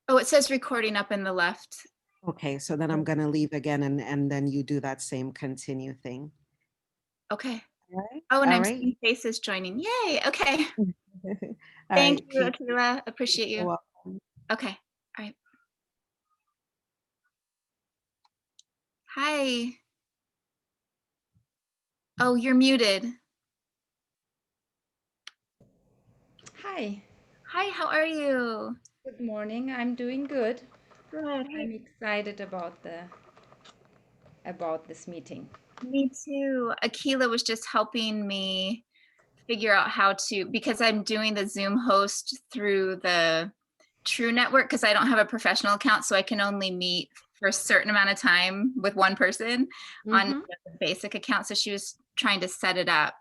Oh, it says recording up in the left. Okay, so then I'm gonna leave again and then you do that same continue thing. Okay. All right. Oh, and All I'm right. seeing faces joining. Yay. Okay. All Thank right, you, peace. Akila. Appreciate You're you. welcome. Okay. All right. Hi. Oh, you're muted. Hi, Hi, how are you? good morning. I'm doing good. Good. Hey, I'm excited about this meeting. me too. Akila was just helping me figure out how to, because I'm doing the Zoom host through the True Network because I don't have a professional account, so I can only meet for a certain amount of time with one person on Mm-hmm. the basic account. So she was trying to set it up,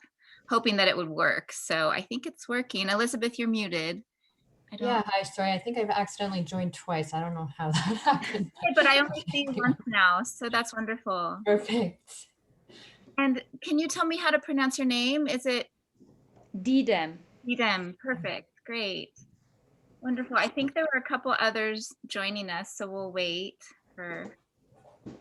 hoping that it would work. So I think it's working. Elizabeth, you're muted. I don't. Yeah, hi, sorry. I think I've accidentally joined twice. I don't know how that happened. Okay, but I only see you once now, so that's wonderful. Perfect. And can you tell me how to pronounce your name? Is it Didem. Edem? Perfect. Great. Wonderful. I think there were a couple others joining us, so we'll wait for them.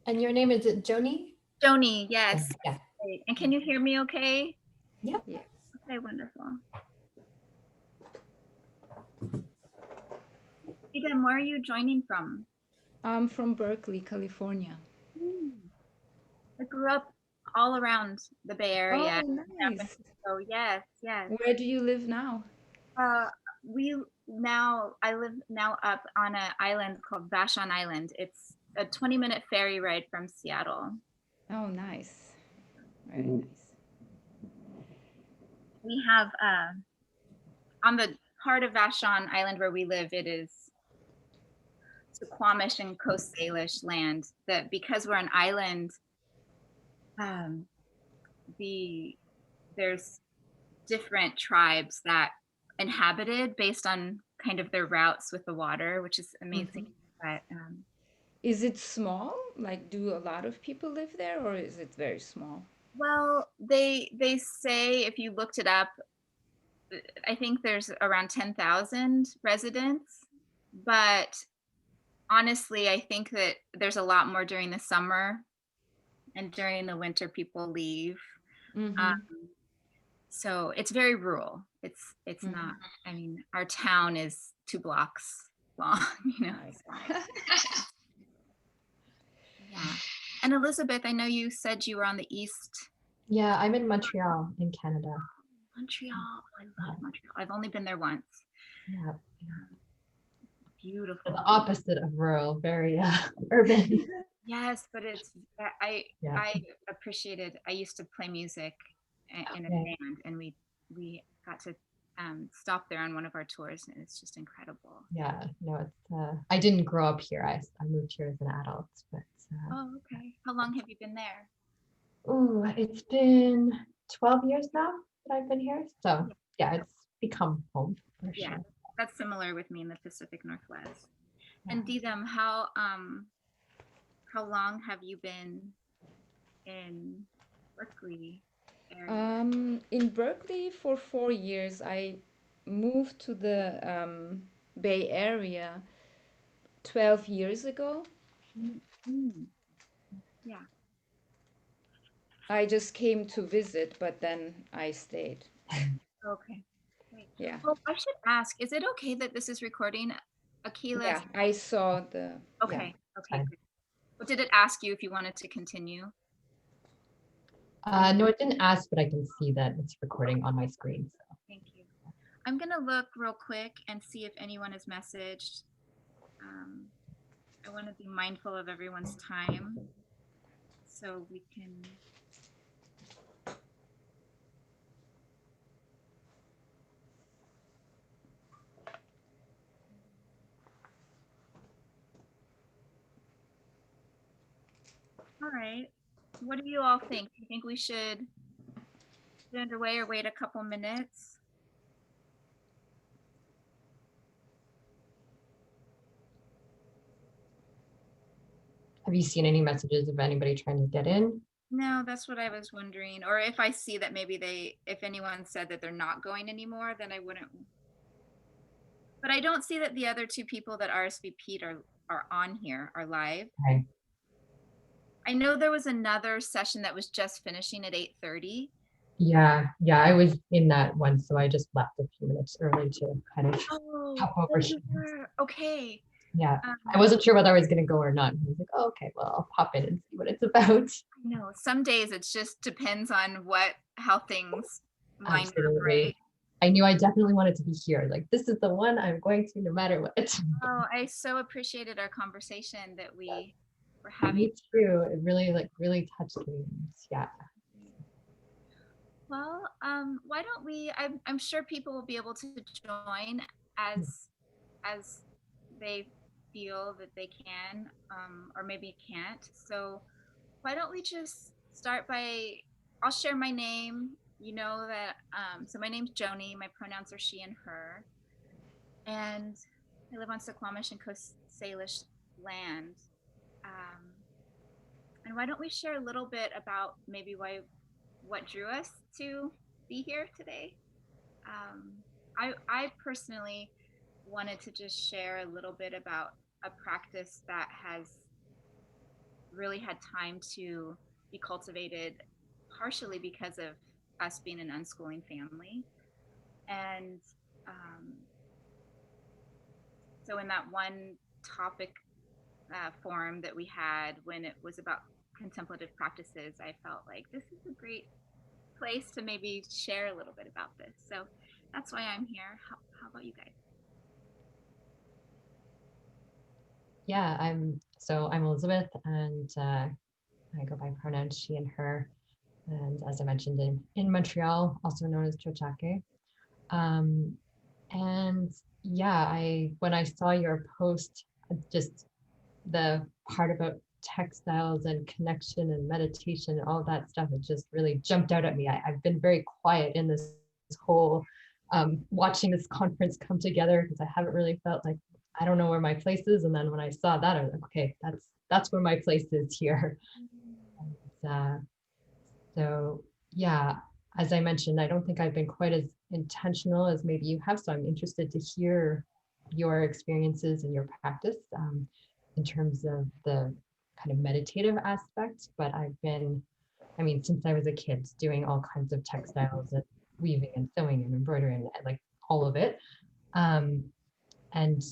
And your name is it Joni? Joni, yes. Yeah. Great. And can you hear me okay? Yep. Yes. Okay, wonderful. Edem, where are you joining from? I'm from Berkeley, California. I grew up all around the Bay Area. Oh, San nice. Francisco. Yes, yes. Where do you live now? I live now up on an island called Vashon Island. It's a 20-minute ferry ride from Seattle. Oh, nice. Very nice. We have on the part of Vashon Island where we live, it is Suquamish and Coast Salish land. That because we're an island, there's different tribes that inhabited based on kind of their routes with the water, which is amazing. But Is it small? Like, do a lot of people live there, or is it very small? well, they say if you looked it up, I think there's around 10,000 residents, but honestly, I think that there's a lot more during the summer, and during the winter people leave. Mm-hmm. So it's very rural. It's not, I mean, our town is 2 blocks long, you know. Nice. Yeah. And Elizabeth, I know you said you were on the east. Yeah, I'm in Montreal in Canada. Montreal. I love Montreal. I've only been there once. Yeah. Beautiful. The opposite of rural, very urban. Yes, but I appreciated. I used to play music in a band, and we got to stop there on one of our tours, and it's just incredible. Yeah, no, it's I didn't grow up here. I moved here as an adult, but Oh, okay. How long have you been there? oh, it's been 12 years now that I've been here. So yeah, it's become home for sure. That's similar with me in the Pacific Northwest. And Didem, how long have you been in Berkeley area? In Berkeley for 4 years. I moved to the Bay Area 12 years ago. Yeah. I just came to visit, but then I stayed. Okay. Great. Yeah. Well, I should ask, is it okay that this is recording? Akila? Yeah, I saw the. Okay. Yeah. Okay. Good. Well, did it ask you if you wanted to continue? No, it didn't ask, but I can see that it's recording on my screen. So. Thank you. I'm going to look real quick and see if anyone has messaged. I want to be mindful of everyone's time so we can. All right. What do you all think? Do you think we should get underway or wait a couple minutes? Have you seen any messages of anybody trying to get in? No, that's what I was wondering. Or if I see that maybe if anyone said that they're not going anymore, then I wouldn't. But I don't see that the other two people that RSVP'd are on here, are live. Okay. I know there was another session that was just finishing at 8:30. Yeah, I was in that one, so I just left a few minutes early to kind of Oh, hop over. you were okay. Yeah, I Um, wasn't sure whether I was going to go or not. And I was like, oh, okay, well, I'll pop in and see what it's about. no, some days it just depends on how things line up, right? Absolutely. I knew I definitely wanted to be here. Like, this is the one I'm going to no matter what. Oh, I so appreciated our conversation that we were having. Me too. It really, like, really touched me. Yeah. Well, why don't I'm sure people will be able to join as they feel that they can, or maybe can't. So why don't we just start by, I'll share my name. You know that, so my name's Joni. My pronouns are she and her. And I live on Suquamish and Coast Salish land. Um, and why don't we share a little bit about maybe what drew us to be here today? Um, I personally wanted to just share a little bit about a practice that has really had time to be cultivated, partially because of us being an unschooling family. And um, so, in that one topic forum that we had when it was about contemplative practices, I felt like this is a great place to maybe share a little bit about this. So that's why I'm here. How about you guys? Yeah, I'm Elizabeth, and I go by pronouns she and her. And as I mentioned, in Montreal, also known as Chochake. Um, and yeah, when I saw your post, just the part about textiles and connection and meditation, all that stuff, it just really jumped out at me. I've been very quiet in this whole watching this conference come together because I haven't really felt like I don't know where my place is. And then when I saw that, I was like, okay, that's where my place is here. And, so yeah, as I mentioned, I don't think I've been quite as intentional as maybe you have. So I'm interested to hear your experiences and your practice in terms of the kind of meditative aspect. But I mean, since I was a kid, doing all kinds of textiles and weaving and sewing and embroidering, and like all of it. Um, and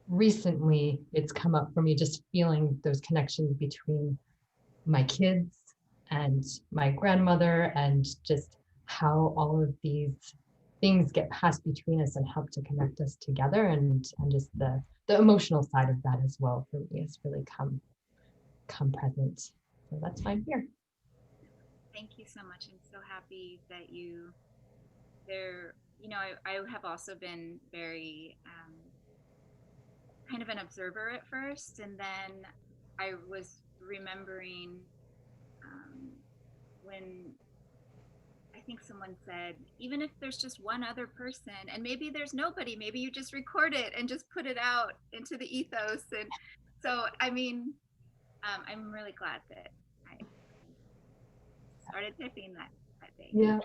recently, it's come up for me just feeling those connections between my kids and my grandmother, and just how all of these things get passed between us and help to connect us together, and just the emotional side of that as well for me has really come present. So that's why I'm here. Thank you so much. I'm so happy that there, I have also been very kind of an observer at first, and then I was remembering um, when I think someone said, even if there's just one other person, and maybe there's nobody, maybe you just record it and just put it out into the ethos. And so, I mean, I'm really glad that I started typing that day. Yeah.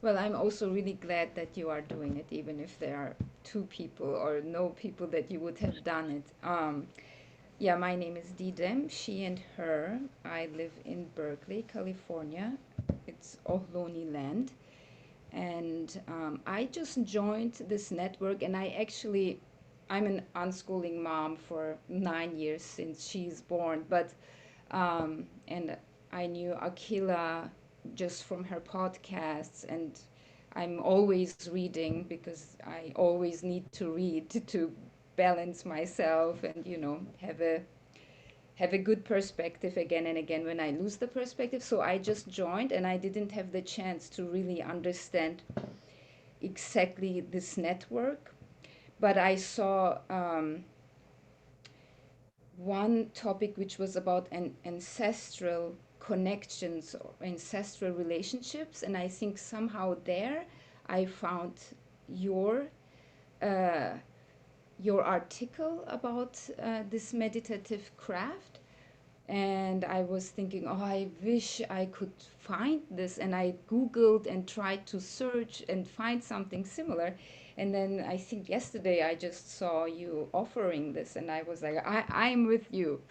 Well, I'm also really glad that you are doing it, even if there are two people or no people that you would have done it. Yeah, my name is Didem, she and her. I live in Berkeley, California. It's Ohlone land. And I just joined this network, and I'm an unschooling mom for 9 years since she's born. And I knew Akila just from her podcasts, and I'm always reading because I always need to read to balance myself and have a good perspective again and again when I lose the perspective. So I just joined, and I didn't have the chance to really understand exactly this network. But I saw one topic which was about ancestral connections or ancestral relationships, and I think somehow there I found your uh, your article about this meditative craft, and I was thinking, oh, I wish I could find this. And I Googled and tried to search and find something similar. And then I think yesterday I just saw you offering this, and I was like, I'm with you.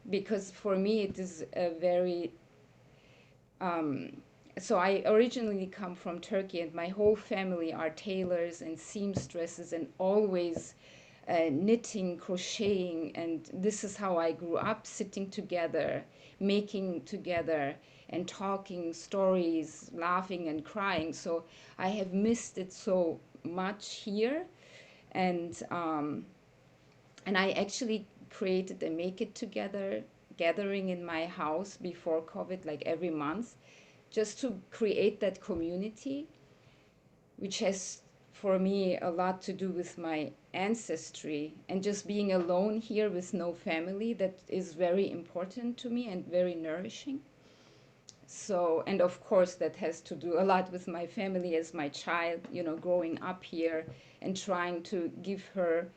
Because for me, it is a very so I originally come from Turkey, and my whole family are tailors and seamstresses, and always knitting, crocheting, and this is how I grew up, sitting together, making together, and talking stories, laughing and crying. So I have missed it so much here, and I actually created a Make It Together gathering in my house before COVID, like every month, just to create that community, which has for me a lot to do with my ancestry and just being alone here with no family. That is very important to me and very nourishing. So, and of course, that has to do a lot with my family as my child, you know, growing up here and trying to give her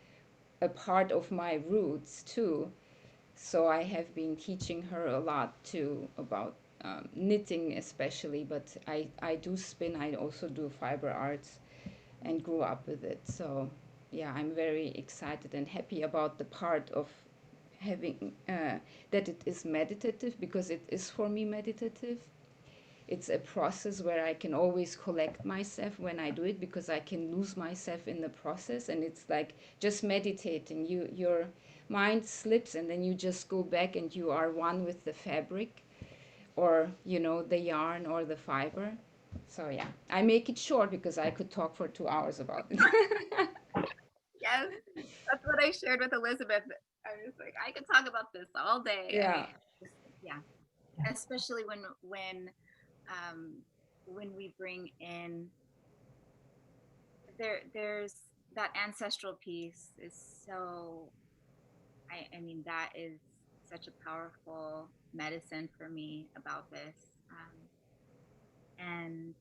a part of my roots too. So I have been teaching her a lot too about knitting especially, but I do spin, I also do fiber arts and grew up with it. So yeah, I'm very excited and happy about the part of having that it is meditative, because it is for me meditative. It's a process where I can always collect myself when I do it, because I can lose myself in the process, and it's like just meditating. Your mind slips, and then you just go back and you are one with the fabric, or you know, the yarn or the fiber. So yeah, I make it short because I could talk for 2 hours about it. Yes, that's what I shared with Elizabeth. I was like, I could talk about this all day. I Yeah. mean, just, yeah, Yeah. especially um, when we bring in there's that ancestral piece is so. I mean, that is such a powerful medicine for me about this. And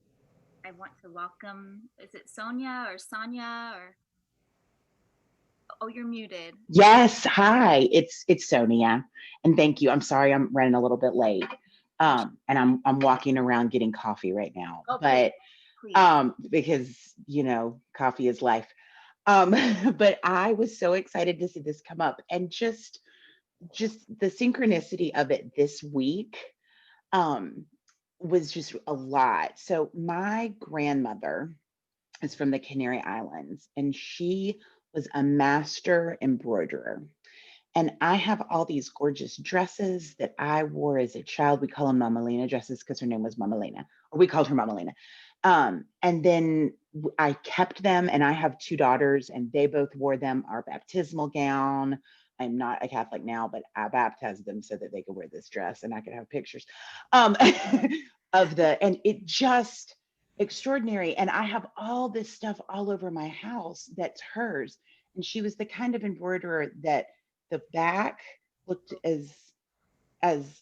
I want to welcome. Is it Sonia or Sonia or? Oh, you're muted. Yes, hi. It's Sonia, and thank you. I'm sorry I'm running a little bit late. Oh, And I'm walking around getting coffee right now, oh, please, but please. because coffee is life. Um, but I was so excited to see this come up, and just the synchronicity of it this week um was just a lot. So my grandmother is from the Canary Islands, and she was a master embroiderer. And I have all these gorgeous dresses that I wore as a child. We call them Mama Lena dresses because her name was Mama Lena, or we called her Mama Lena. And then I kept them, and I have two daughters, and they both wore them. Our baptismal gown. I'm not a Catholic now, but I baptized them so that they could wear this dress and I could have pictures um, and it just extraordinary. And I have all this stuff all over my house that's hers. And she was the kind of embroiderer that the back looked as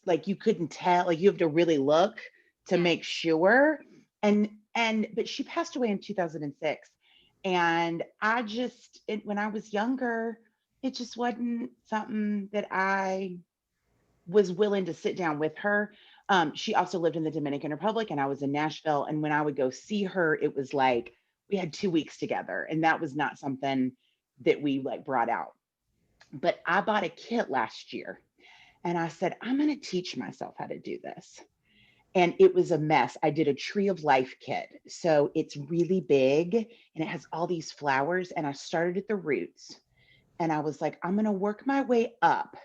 like you couldn't tell, like you have to really look to Yeah. make sure. And but she passed away in 2006, and when I was younger, it just wasn't something that I was willing to sit down with her. She also lived in the Dominican Republic, and I was in Nashville, and when I would go see her, it was like we had 2 weeks together, and that was not something that we like brought out. But I bought a kit last year, and I said, I'm going to teach myself how to do this. And it was a mess. I did a tree of life kit. So it's really big and it has all these flowers. And I started at the roots, and I was like, I'm going to work my way up,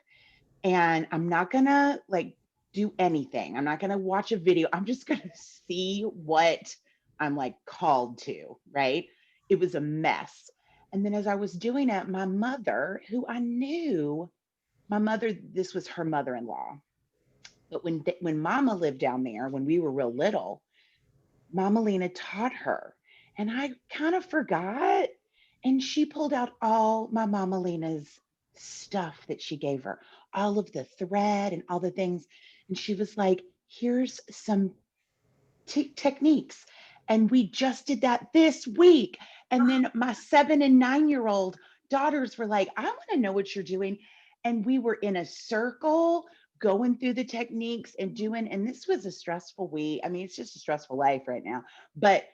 and I'm not going to like do anything. I'm not going to watch a video. I'm just going to see what I'm like called to. Right. It was a mess. And then as I was doing it, my mother, who I knew, this was her mother-in-law. But when Mama lived down there, when we were real little, Mama Lena taught her, and I kind of forgot. And she pulled out all my Mama Lena's stuff that she gave her, all of the thread and all the things. And she was like, "Here's some techniques." And we just did that this week. And then my 7 and 9-year-old daughters were like, I want to know what you're doing. And we were in a circle going through the techniques and doing, and this was a stressful week. I mean, it's just a stressful life right now, but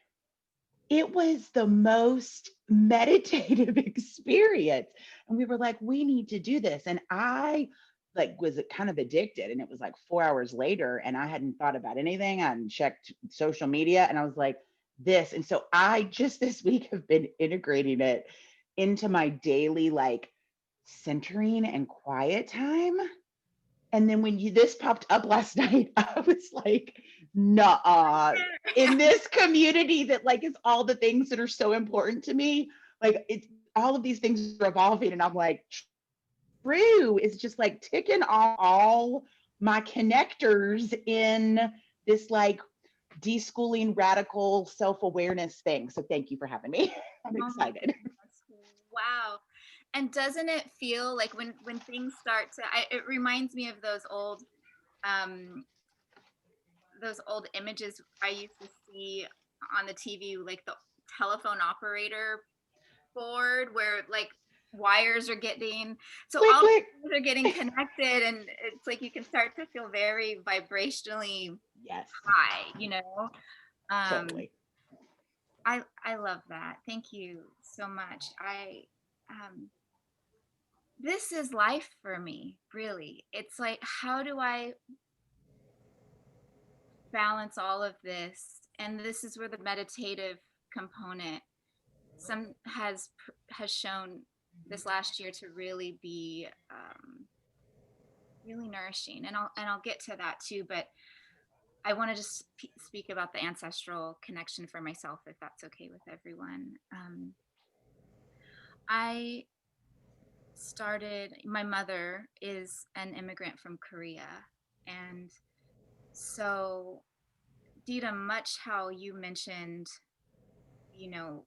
it was the most meditative experience. And we were like, we need to do this. And I like was kind of addicted. And it was like 4 hours later, and I hadn't thought about anything. I hadn't checked social media. And I was like, this. And so I just this week have been integrating it into my daily like centering and quiet time. And then when this popped up last night, I was like, nah, in this community that like is all the things that are so important to me. Like it's all of these things are evolving. And I'm like, true. It's just like ticking off all my connectors in this like deschooling radical self-awareness thing. So thank you for having me. I'm Oh my excited. goodness. Wow. And doesn't it feel like when things start to, it reminds me of um those old images I used to see on the TV, like the telephone operator board where like wires are getting, so Click, all the click. things are getting connected, and it's like you can start to feel very vibrationally Yes, high, you know. um totally. I love that. Thank you so much. Um this is life for me, really. It's like, how do I balance all of this? And this is where the meditative component has shown this last year to really be really nourishing, and I'll get to that too. But I want to just speak about the ancestral connection for myself, if that's okay with everyone. I My mother is an immigrant from Korea, and so Dita, much how you mentioned, you know,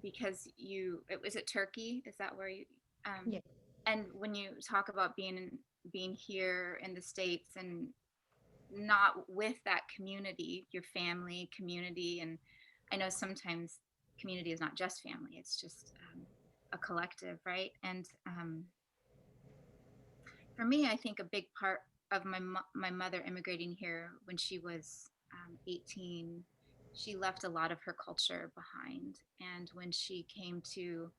because was it Turkey? Is that where you um Yeah. and when you talk about being here in the States and not with that community, your family community, and I know sometimes community is not just family, it's just a collective, right? And for me, I think a big part of my mother immigrating here when she was 18, she left a lot of her culture behind, and when she came to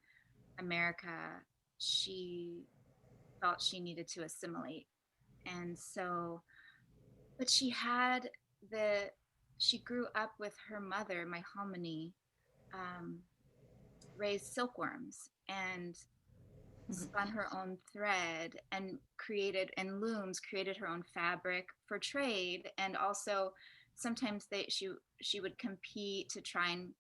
America, she felt she needed to assimilate. And so, but the, she grew up with her mother, my hominy, um, raised silkworms and Mhm. spun her own thread and created her own fabric for trade. And also sometimes she would compete to try and,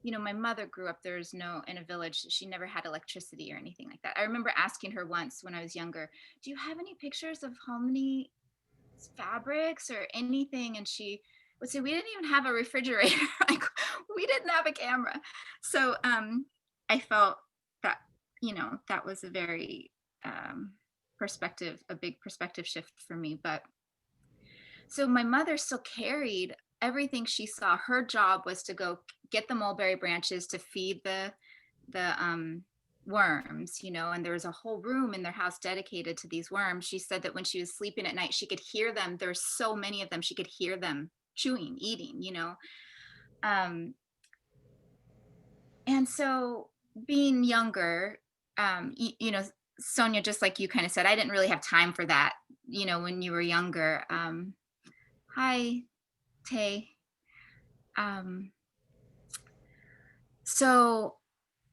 my mother grew up, there's no, in a village, she never had electricity or anything like that. I remember asking her once when I was younger, do you have any pictures of hominy fabrics or anything? And she would say, we didn't even have a refrigerator. Like, we didn't have a camera. So I felt that, that was a very a big perspective shift for me. But so my mother still carried everything she saw. Her job was to go get the mulberry branches to feed the worms, and there was a whole room in their house dedicated to these worms. She said that when she was sleeping at night, she could hear them. There's so many of them. She could hear them chewing, eating. Um, and so being younger, Sonia, just like you kind of said, I didn't really have time for that, when you were younger. Hi, Tay. Um, so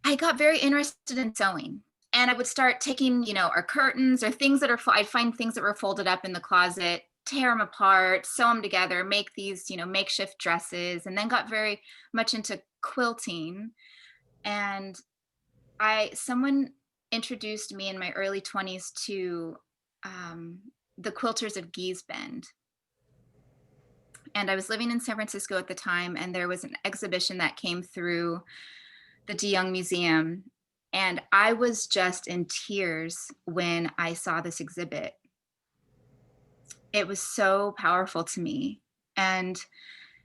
I got very interested in sewing, and I would start taking, our curtains or things I'd find things that were folded up in the closet, tear them apart, sew them together, make these, makeshift dresses, and then got very much into quilting. And someone introduced me in my early 20s to the quilters of Gee's Bend. And I was living in San Francisco at the time, and there was an exhibition that came through the DeYoung Museum. And I was just in tears when I saw this exhibit. It was so powerful to me. And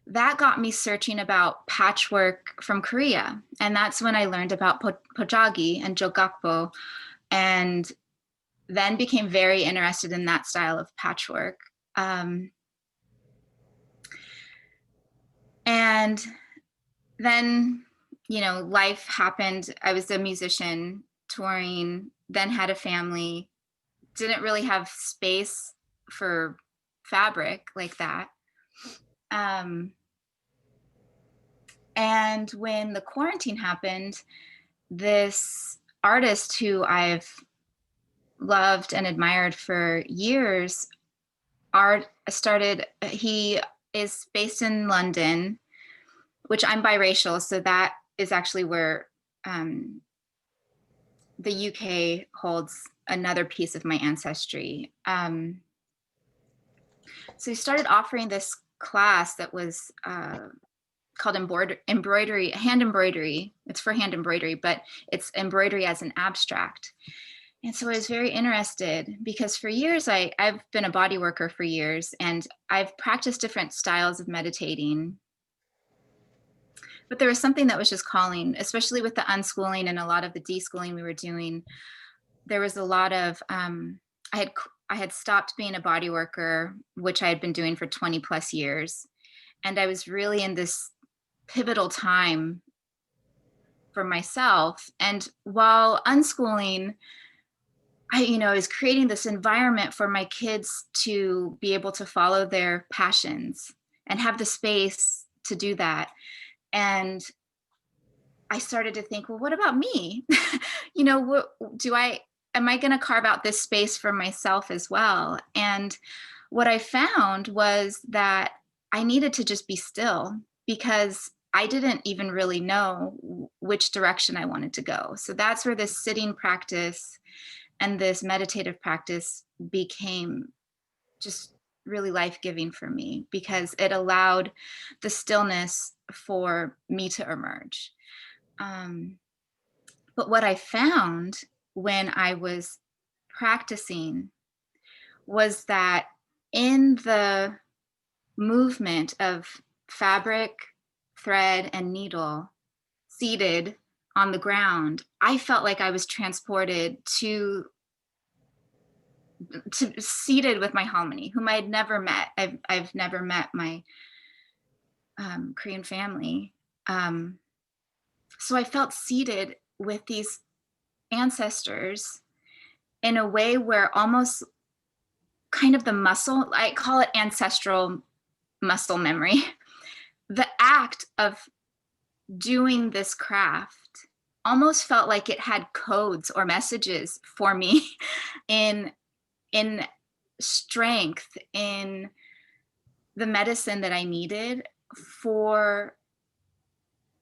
that got me searching about patchwork from Korea. And that's when I learned about pojagi and jogakbo, and then became very interested in that style of patchwork. And then, life happened. I was a musician touring, then had a family, didn't really have space for fabric like that. And when the quarantine happened, this artist who I've loved and admired for years, he is based in London, which I'm biracial, so that is actually where the UK holds another piece of my ancestry. So he started offering this class that was called embroidery, hand embroidery. It's for hand embroidery, but it's embroidery as an abstract. And so I was very interested because for years, I've been a body worker for years, and I've practiced different styles of meditating. But there was something that was just calling, especially with the unschooling and a lot of the deschooling we were doing. There was a lot of, I had stopped being a body worker, which I had been doing for 20 plus years. And I was really in this pivotal time for myself. And while unschooling, I was creating this environment for my kids to be able to follow their passions and have the space to do that. And I started to think, well, what about me? What am I going to carve out this space for myself as well? And what I found was that I needed to just be still, because I didn't even really know which direction I wanted to go. So that's where this sitting practice and this meditative practice became just really life-giving for me, because it allowed the stillness for me to emerge. But what I found when I was practicing was that in the movement of fabric, thread, and needle seated on the ground, I felt like I was transported to seated with my halmoni, whom I had never met. I've never met my Korean family. So I felt seated with these ancestors in a way where almost kind of the muscle, I call it ancestral muscle memory. The act of doing this craft almost felt like it had codes or messages for me in strength, in the medicine that I needed for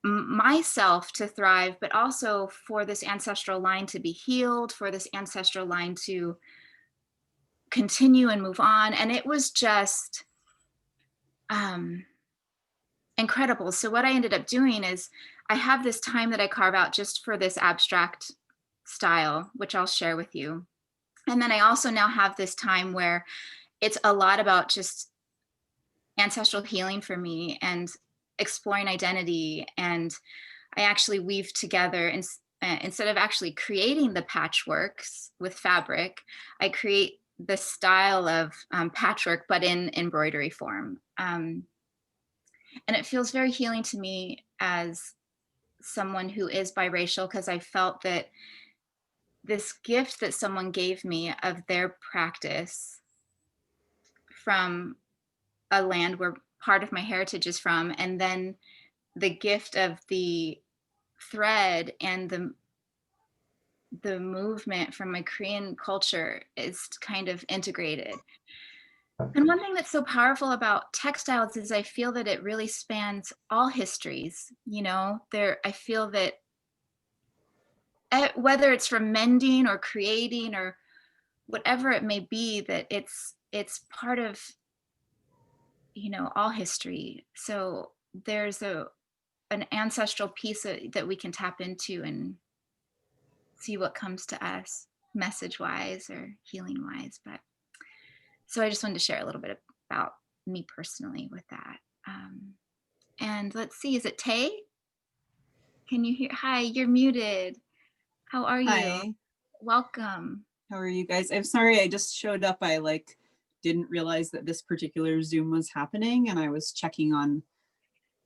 myself to thrive, but also for this ancestral line to be healed, for this ancestral line to continue and move on. And it was just incredible. So what I ended up doing is I have this time that I carve out just for this abstract style, which I'll share with you. And then I also now have this time where it's a lot about just ancestral healing for me and exploring identity. And I actually weave together, and instead of actually creating the patchworks with fabric, I create the style of patchwork, but in embroidery form. And it feels very healing to me as someone who is biracial, because I felt that this gift that someone gave me of their practice from a land where part of my heritage is from, and then the gift of the thread and the movement from my Korean culture is kind of integrated. And one thing that's so powerful about textiles is I feel that it really spans all histories. I feel that whether it's from mending or creating or whatever it may be, that it's part of all history. So there's an ancestral piece that we can tap into and see what comes to us message wise or healing wise. But so I just wanted to share a little bit about me personally with that. And let's see, is it Tay? Can you hear? Hi, you're muted. How are you? Hi, Welcome. how are you guys? I'm sorry, I just showed up. I like didn't realize that this particular Zoom was happening, and I was checking on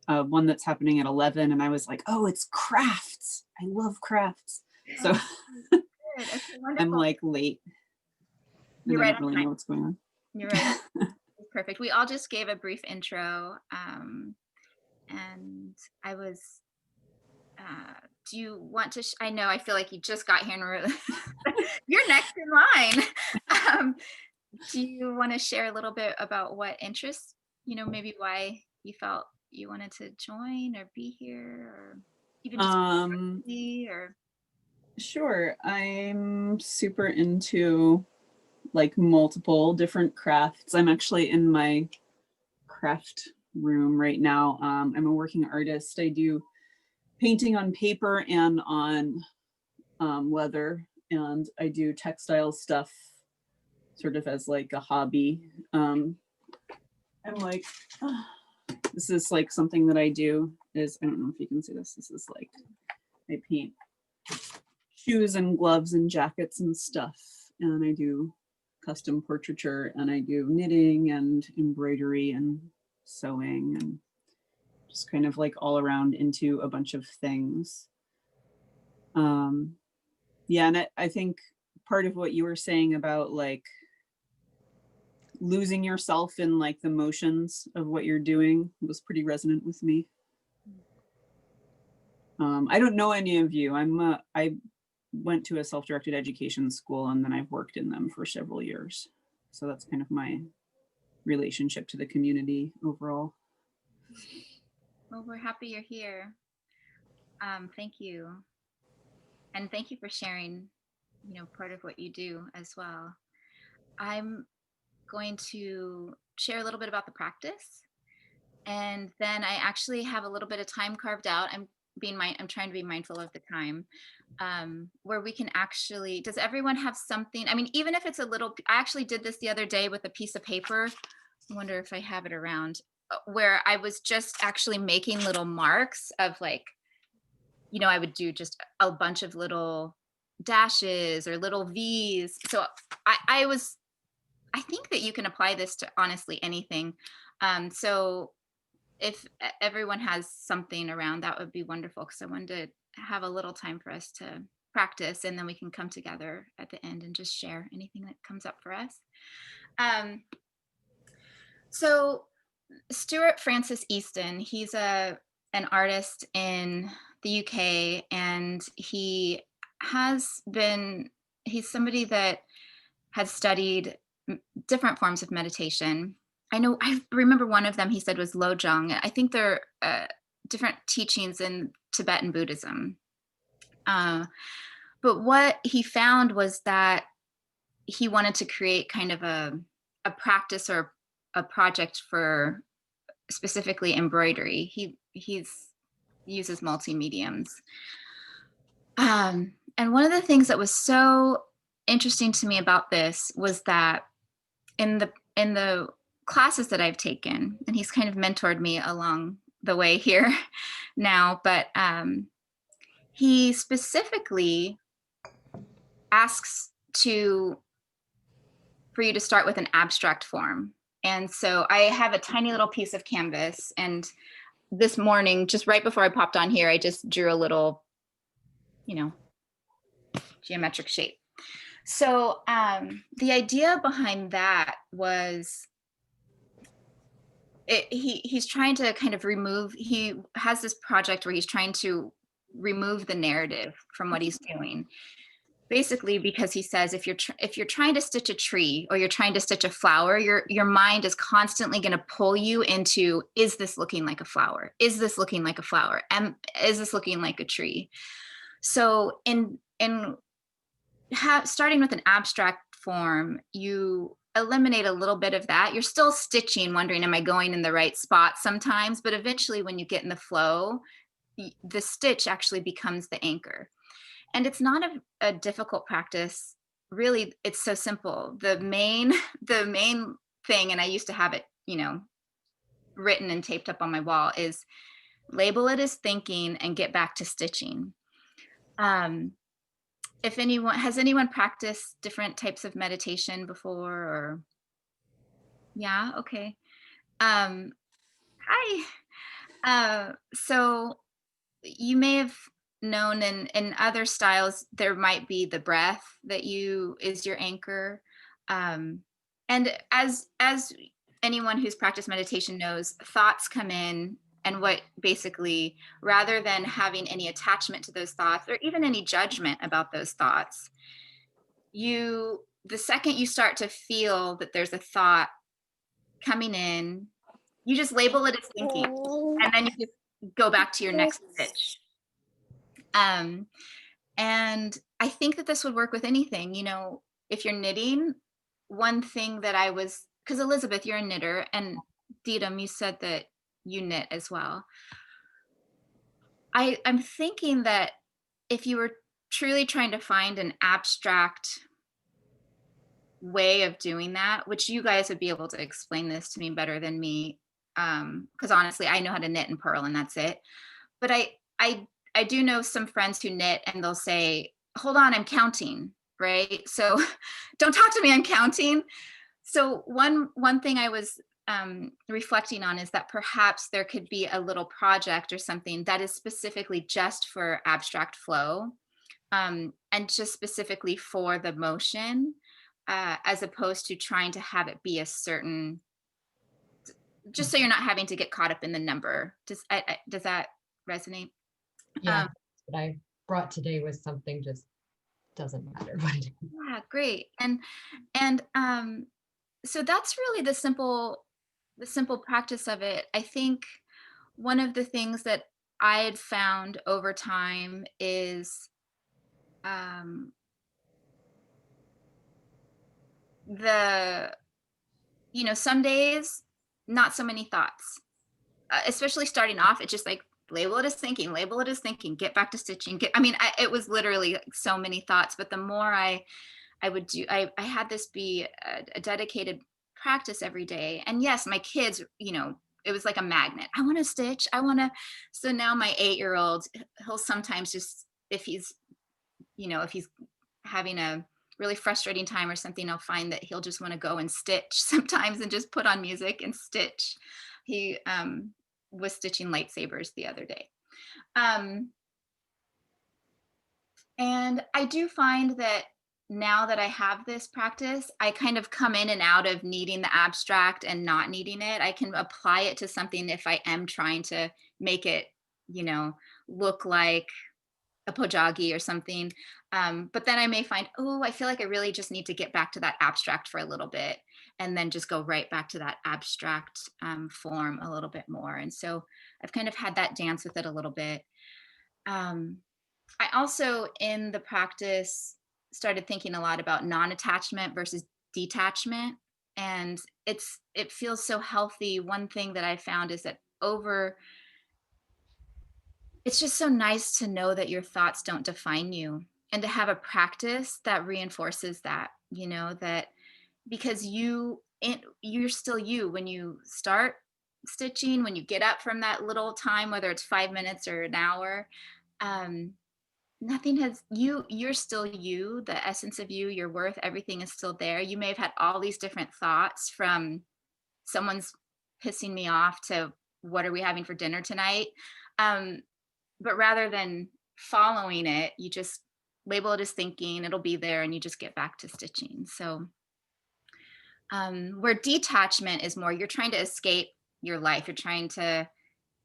one that's happening at 11, and I was like, oh, it's crafts. I love crafts. So Good. Okay, I'm wonderful. like late, and You're I right don't on really time. know what's going on. You're right. Perfect. We all just gave a brief intro, and I was. Do you want to? I know. I feel like you just got here, and you're next in line. Um, do you want to share a little bit about what interests? Maybe why you felt you wanted to join or be here, or even just curiosity, or Sure. I'm super into like multiple different crafts. I'm actually in my craft room right now. I'm a working artist. I do painting on paper and on leather, and I do textile stuff sort of as like a hobby. I'm like, this is like something that I do is, I don't know if you can see this. This is like, I paint shoes and gloves and jackets and stuff. And I do custom portraiture, and I do knitting and embroidery and sewing, and just kind of like all around into a bunch of things. Yeah, and I think part of what you were saying about like losing yourself in like the motions of what you're doing was pretty resonant with me. I don't know any of you. I went to a self-directed education school, and then I've worked in them for several years. So that's kind of my relationship to the community overall. well, we're happy you're here. Thank you, and thank you for sharing. Part of what you do as well. I'm going to share a little bit about the practice, and then I actually have a little bit of time carved out. I'm trying to be mindful of the time, where we can actually. Does everyone have something? I mean, even if it's a little. I actually did this the other day with a piece of paper. I wonder if I have it around, where I was just actually making little marks of like, I would do just a bunch of little dashes or little V's. So I think that you can apply this to honestly anything. So if everyone has something around, that would be wonderful, because I wanted to have a little time for us to practice, and then we can come together at the end and just share anything that comes up for us. So Stuart Francis Easton, he's an artist in the UK, and he's somebody that has studied different forms of meditation. I remember one of them he said was Lojong. I think they're different teachings in Tibetan Buddhism. But what he found was that he wanted to create kind of a practice or a project for specifically embroidery. He uses multi-mediums. And one of the things that was so interesting to me about this was that in the classes that I've taken, and he's kind of mentored me along the way here now, but he specifically asks for you to start with an abstract form. And so I have a tiny little piece of canvas, and this morning, just right before I popped on here, I just drew a little, geometric shape. So the idea behind that was he's trying to kind of he has this project where he's trying to remove the narrative from what he's doing. Basically, because he says if you're trying to stitch a tree, or you're trying to stitch a flower, your mind is constantly going to pull you into, is this looking like a flower? Is this looking like a flower? And is this looking like a tree? So starting with an abstract form, you eliminate a little bit of that. You're still stitching, wondering, am I going in the right spot sometimes? But eventually, when you get in the flow, the stitch actually becomes the anchor. And it's not a difficult practice. Really, it's so simple. The main thing, and I used to have it, written and taped up on my wall is label it as thinking and get back to stitching. If anyone has anyone practiced different types of meditation before, or yeah, okay. Um, Hi. So you may have known in other styles there might be the breath that you is your anchor. Um, and as anyone who's practiced meditation knows, thoughts come in, and what basically, rather than having any attachment to those thoughts or even any judgment about those thoughts, the second you start to feel that there's a thought coming in, you just label it as thinking, and then you just go back to your next stitch. And I think that this would work with anything. If you're knitting, one thing that I was, because Elizabeth, you're a knitter, and Dietem, you said that you knit as well. I'm thinking that if you were truly trying to find an abstract way of doing that, which you guys would be able to explain this to me better than me, because honestly, I know how to knit and purl, and that's it. But I I do know some friends who knit, and they'll say, "Hold on, I'm counting." Right? So don't talk to me, I'm counting. So one thing I was reflecting on is that perhaps there could be a little project or something that is specifically just for abstract flow, and just specifically for the motion, as opposed to trying to have it be a certain, just so you're not having to get caught up in the number. Does that resonate? Yeah, what I brought today was something just doesn't matter what it is. Yeah, great. And so that's really the simple practice of it. I think one of the things that I had found over time is, um, the some days, not so many thoughts, especially starting off. It's just like, label it as thinking, label it as thinking, get back to stitching. It was literally like so many thoughts. But the more I would do, I had this be a dedicated practice every day. And yes, my kids, it was like a magnet. I want to stitch. I want to. So now my 8-year-old, he'll sometimes just, if he's having a really frustrating time or something, I'll find that he'll just want to go and stitch sometimes and just put on music and stitch. He was stitching lightsabers the other day. Um, And I do find that now that I have this practice, I kind of come in and out of needing the abstract and not needing it. I can apply it to something if I am trying to make it, you know, look like a pojagi or something. But then I may find, oh, I feel like I really just need to get back to that abstract for a little bit, and then just go right back to that abstract form a little bit more. And so I've kind of had that dance with it a little bit. Um, I also, in the practice, started thinking a lot about non-attachment versus detachment. And it feels so healthy. One thing that I found is that it's just so nice to know that your thoughts don't define you, and to have a practice that reinforces that, that because you're still you when you start stitching, when you get up from that little time, whether it's 5 minutes or an hour. um, Nothing has you're still you, the essence of you, your worth, everything is still there. You may have had all these different thoughts, from someone's pissing me off to what are we having for dinner tonight? Um, but rather than following it, you just label it as thinking, it'll be there, and you just get back to stitching. So where detachment is more, you're trying to escape your life, you're trying to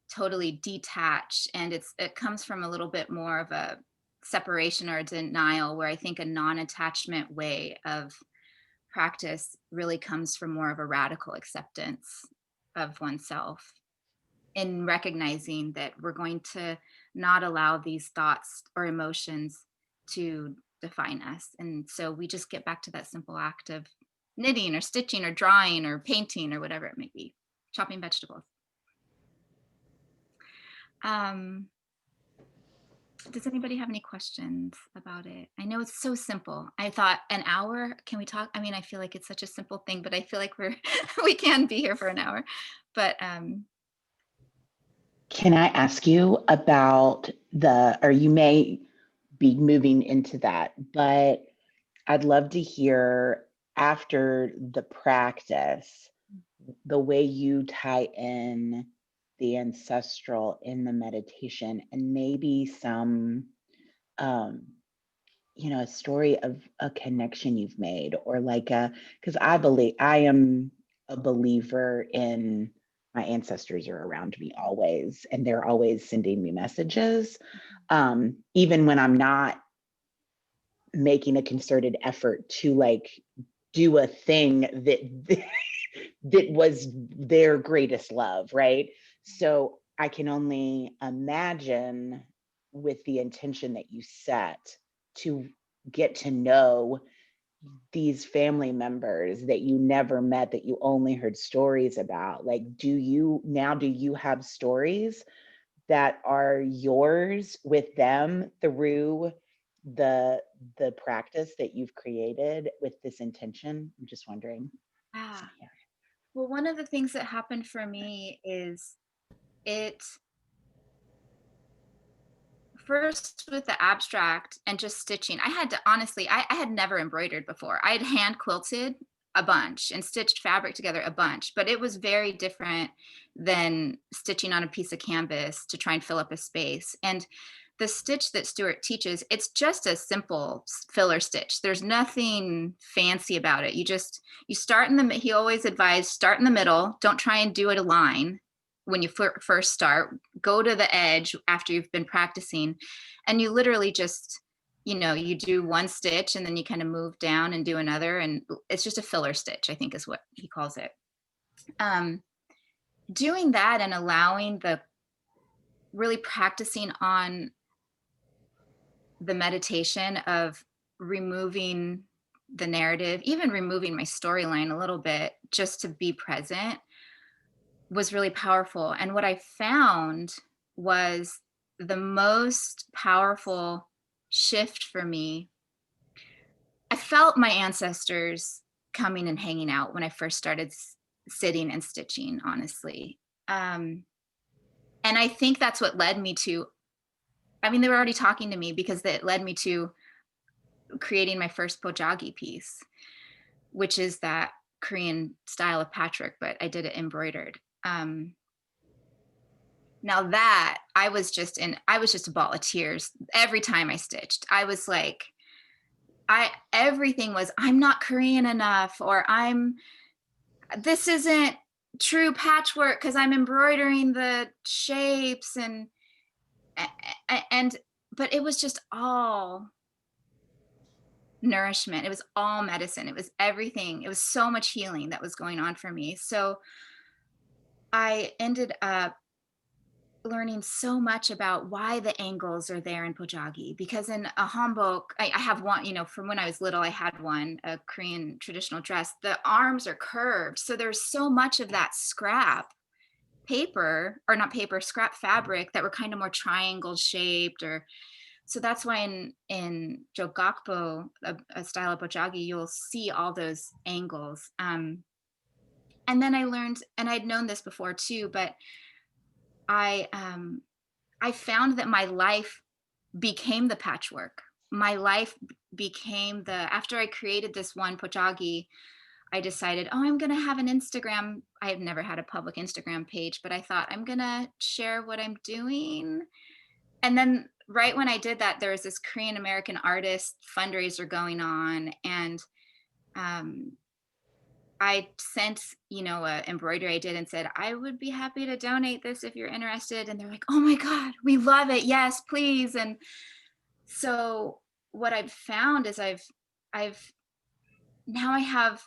totally detach, and it comes from a little bit more of a separation or a denial, where I think a non-attachment way of practice really comes from more of a radical acceptance of oneself, in recognizing that we're going to not allow these thoughts or emotions to define us. And so we just get back to that simple act of knitting or stitching or drawing or painting or whatever it may be, chopping vegetables. Um, Does anybody have any questions about it? I know it's so simple. I thought an hour, can we talk? I mean, I feel like it's such a simple thing, but I feel like we're we can be here for an hour. But Can I ask you about or you may be moving into that, but I'd love to hear after the practice, the way you tie in the ancestral in the meditation and maybe some, a story of a connection you've made or because I am a believer in my ancestors are around me always and they're always sending me messages. Even when I'm not making a concerted effort to do a thing that that was their greatest love, right? So I can only imagine with the intention that you set to get to know these family members that you never met, that you only heard stories about. Like, do you have stories that are yours with them through the the practice that you've created with this intention? I'm just wondering. yeah. Well, one of the things that happened for me is it first with the abstract and just stitching. I had to honestly, I had never embroidered before. I had hand quilted a bunch and stitched fabric together a bunch, but it was very different than stitching on a piece of canvas to try and fill up a space. And the stitch that Stuart teaches, it's just a simple filler stitch. There's nothing fancy about it. You start in he always advised, start in the middle. Don't try and do it a line when you first start. Go to the edge after you've been practicing, and you literally just, you do one stitch and then you kind of move down and do another, and it's just a filler stitch, I think is what he calls it. Doing that and allowing really practicing on the meditation of removing the narrative, even removing my storyline a little bit, just to be present, was really powerful. And what I found was the most powerful shift for me. I felt my ancestors coming and hanging out when I first started sitting and stitching, honestly. And I think that's what led me to, I mean, they were already talking to me because it led me to creating my first pojagi piece, which is that Korean style of patchwork, but I did it embroidered. Now that I was just a ball of tears every time I stitched. I was like, everything was, I'm not Korean enough, or this isn't true patchwork because I'm embroidering the shapes and but it was just all nourishment. It was all medicine. It was everything. It was so much healing that was going on for me. So I ended up learning so much about why the angles are there in pojagi, because in a hanbok, I have one, from when I was little, I had one, a Korean traditional dress. The arms are curved. So there's so much of that scrap paper, or not paper, scrap fabric, that were kind of more triangle shaped, or so that's why in jogakpo, a style of pojagi, you'll see all those angles. And then I learned, and I'd known this before too, but I found that my life became the patchwork. My life became after I created this one pojagi, I decided, oh, I'm going to have an Instagram. I have never had a public Instagram page, but I thought I'm going to share what I'm doing. And then right when I did that, there was this Korean American artist fundraiser going on. And I sent, a embroidery I did and said, I would be happy to donate this if you're interested. And they're like, oh my God, we love it. Yes, please. And so what I've found is now I have,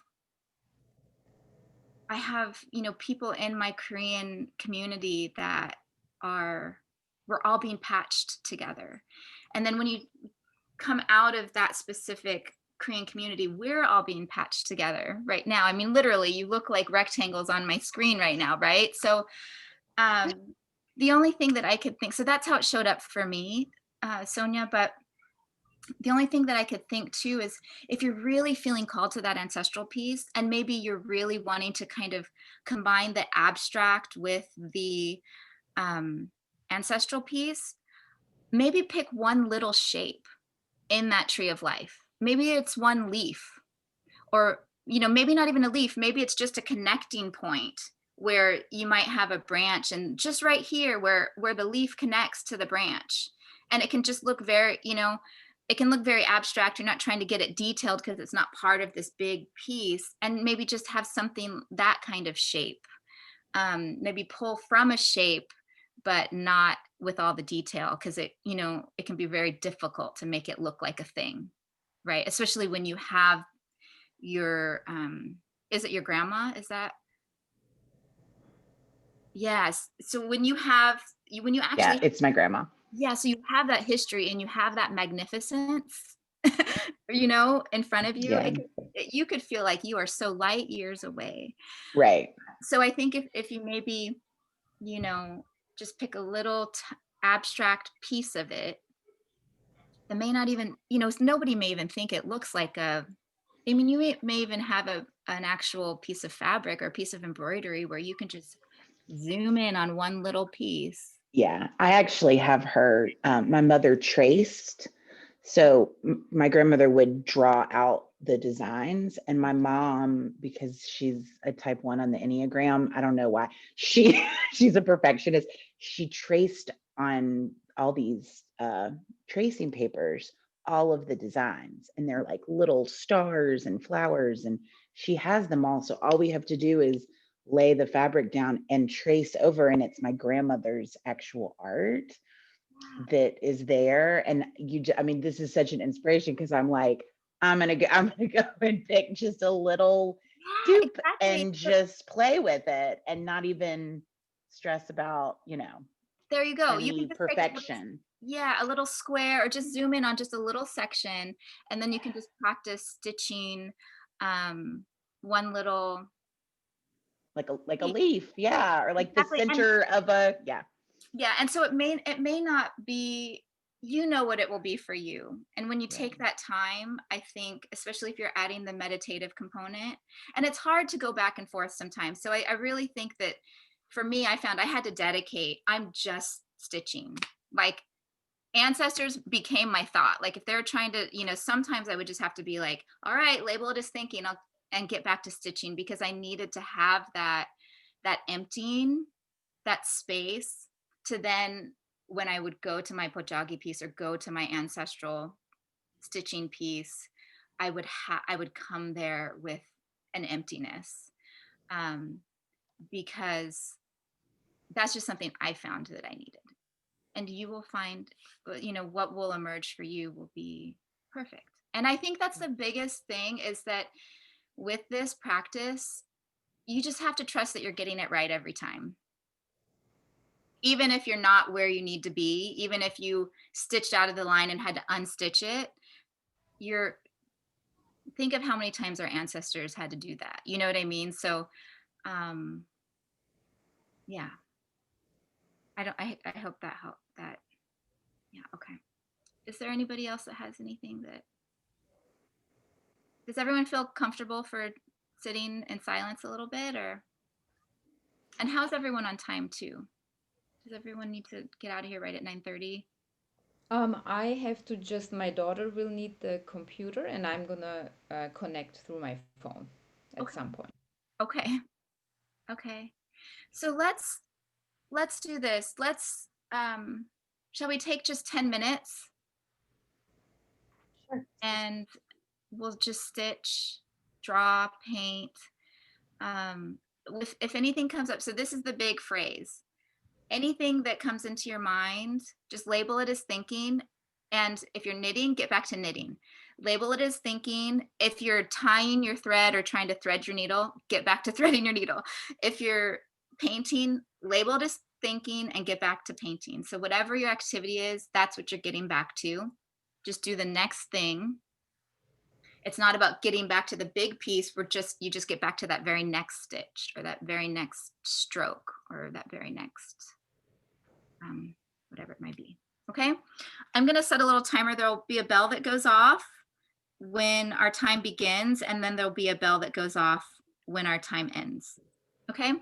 people in my Korean community that we're all being patched together. And then when you come out of that specific Korean community, we're all being patched together right now. I mean, literally, you look like rectangles on my screen right now, right? So the only thing that I could think, so that's how it showed up for me. Sonia, but the only thing that I could think too is if you're really feeling called to that ancestral piece, and maybe you're really wanting to kind of combine the abstract with the um, ancestral piece, maybe pick one little shape in that tree of life. Maybe it's one leaf, or maybe not even a leaf, maybe it's just a connecting point where you might have a branch, and just right here where the leaf connects to the branch, and it can just look very, it can look very abstract. You're not trying to get it detailed because it's not part of this big piece, and maybe just have something that kind of shape. Maybe pull from a shape, but not with all the detail, because it can be very difficult to make it look like a thing, right? Especially when you have your is it your grandma, is that? Yes, so when you have when you Yeah, actually, it's my grandma. yeah, so you have that history and you have that magnificence in front of you, Yeah, you could feel like you are so light years away. right. So I think if you maybe you know just pick a little abstract piece of it, that may not even, nobody may even think it looks like a, I mean, you may even have an actual piece of fabric or piece of embroidery where you can just zoom in on one little piece. Yeah, I actually have her, my mother traced. So my grandmother would draw out the designs, and my mom, because she's a type 1 on the Enneagram, I don't know why, she's a perfectionist. She traced on all these tracing papers all of the designs, and they're like little stars and flowers, and she has them all. So all we have to do is lay the fabric down and trace over, and it's my grandmother's actual art that is there. And I mean, this is such an inspiration, because I'm like, I'm gonna go and pick just a little Yeah, dupe exactly. and just play with it, and not even stress about, There you go. You can any just take perfection. a little square, or just zoom in on just a little section, and then you can just practice stitching one little Like a piece. leaf, yeah, or like the Exactly. And center of a, yeah. yeah, and so it may not be, what it will be for you. And when you Right. take that time, I think, especially if you're adding the meditative component, and it's hard to go back and forth sometimes. So I really think that for me, I found I had to dedicate, I'm just stitching. Like, ancestors became my thought. Like, if they're trying to, sometimes I would just have to be like, all right, label it as thinking, and get back to stitching, because I needed to have that emptying, that space, to then, when I would go to my Pojagi piece or go to my ancestral stitching piece, I would come there with an emptiness, um, because that's just something I found that I needed. And you will find, what will emerge for you will be perfect. And I think that's the biggest thing, is that with this practice, you just have to trust that you're getting it right every time. Even if you're not where you need to be, even if you stitched out of the line and had to unstitch it, you're think of how many times our ancestors had to do that. You know what I mean? So, um, yeah, I hope that helped that. Yeah. Okay. Is there anybody else that has anything that, does everyone feel comfortable for sitting in silence a little bit, or, and how's everyone on time too? Does everyone need to get out of here right at 9:30? I have to just, my daughter will need the computer and I'm gonna connect through my phone at Okay. some point. Okay. Okay. So let's do this. Shall we take just 10 minutes Sure. and we'll just stitch, draw, paint. If anything comes up, so this is the big phrase. Anything that comes into your mind, just label it as thinking. And if you're knitting, get back to knitting. Label it as thinking. If you're tying your thread or trying to thread your needle, get back to threading your needle. If you're painting, label it as thinking and get back to painting. So whatever your activity is, that's what you're getting back to. Just do the next thing. It's not about getting back to the big piece. You just get back to that very next stitch, or that very next stroke, or that very next whatever it might be. Okay. I'm going to set a little timer. There'll be a bell that goes off when our time begins, and then there'll be a bell that goes off when our time ends. Okay.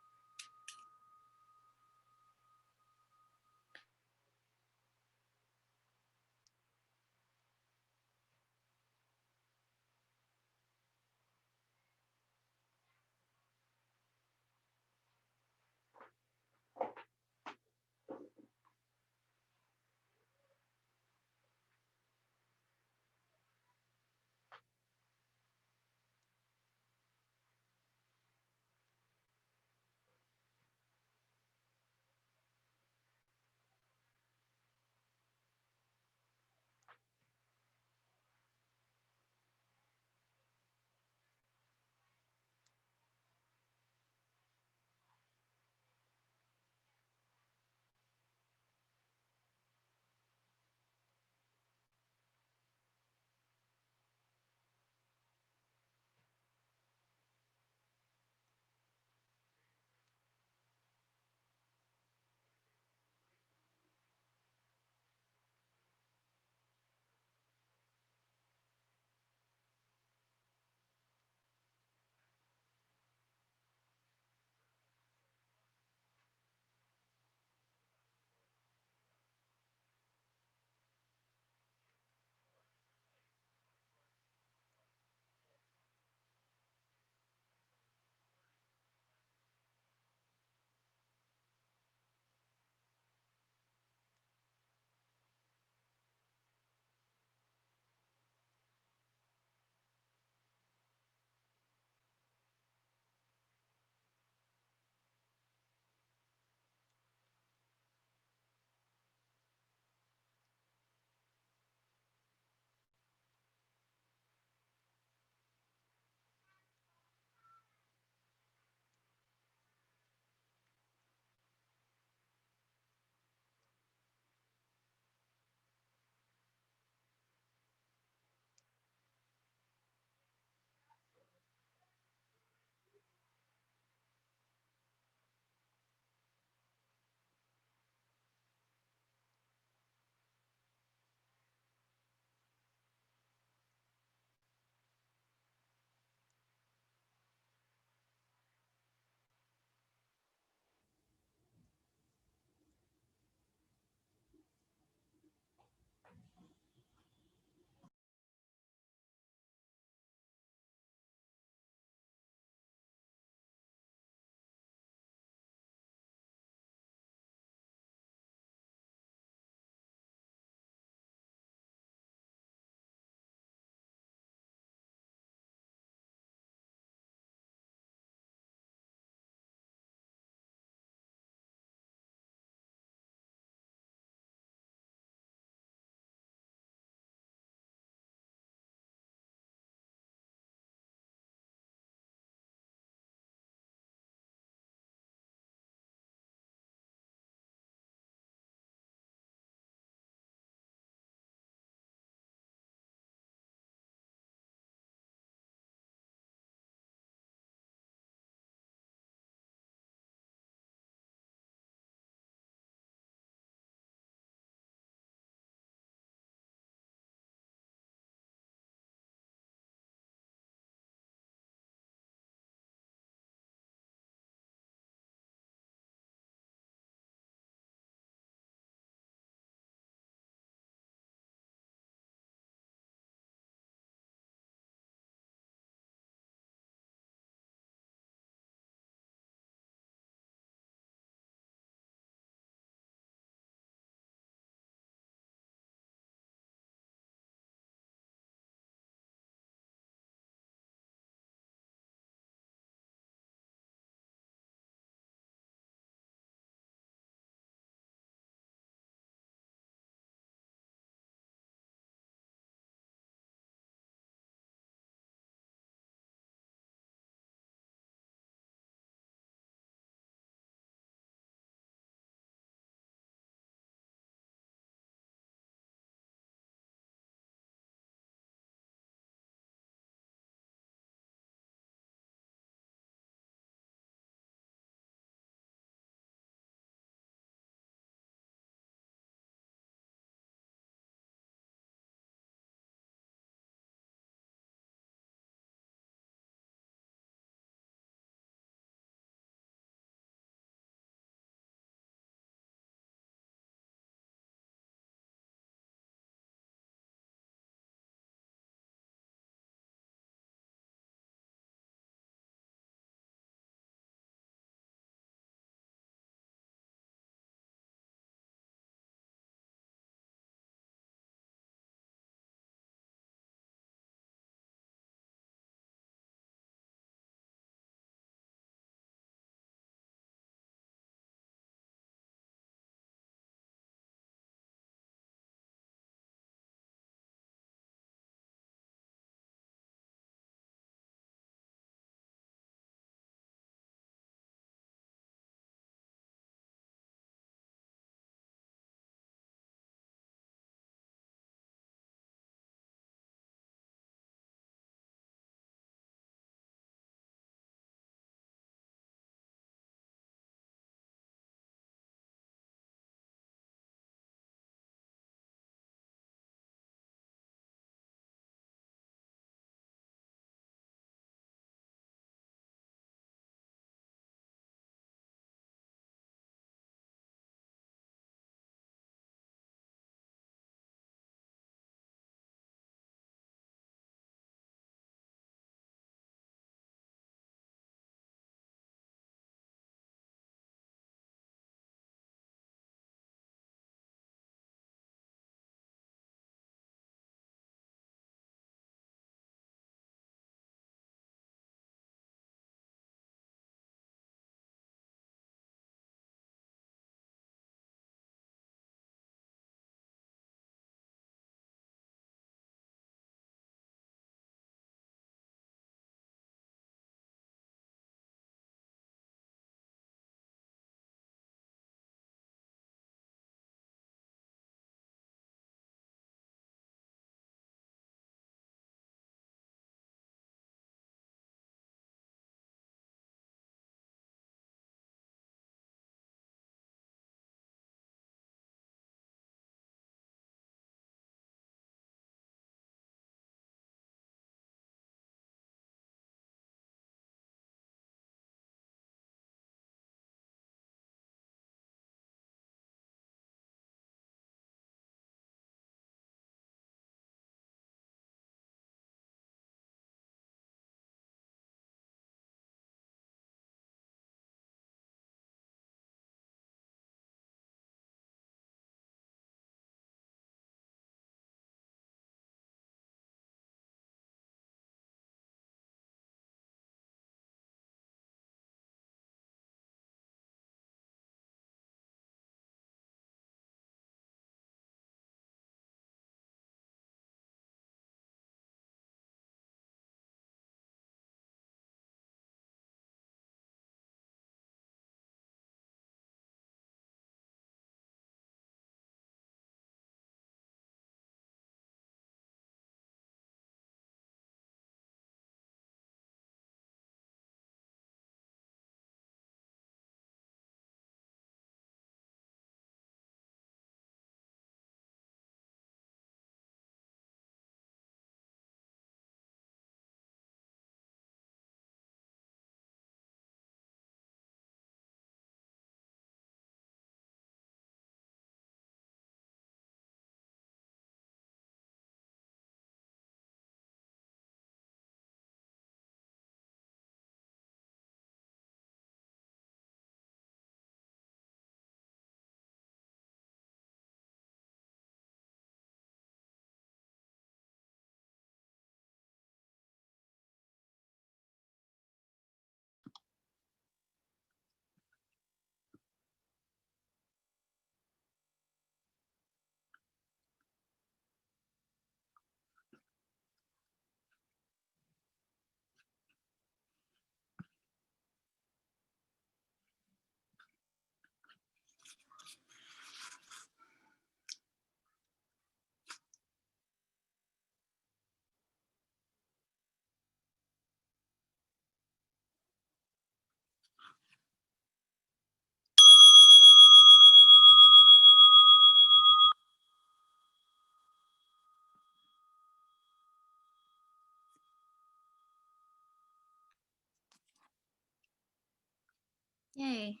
Yay.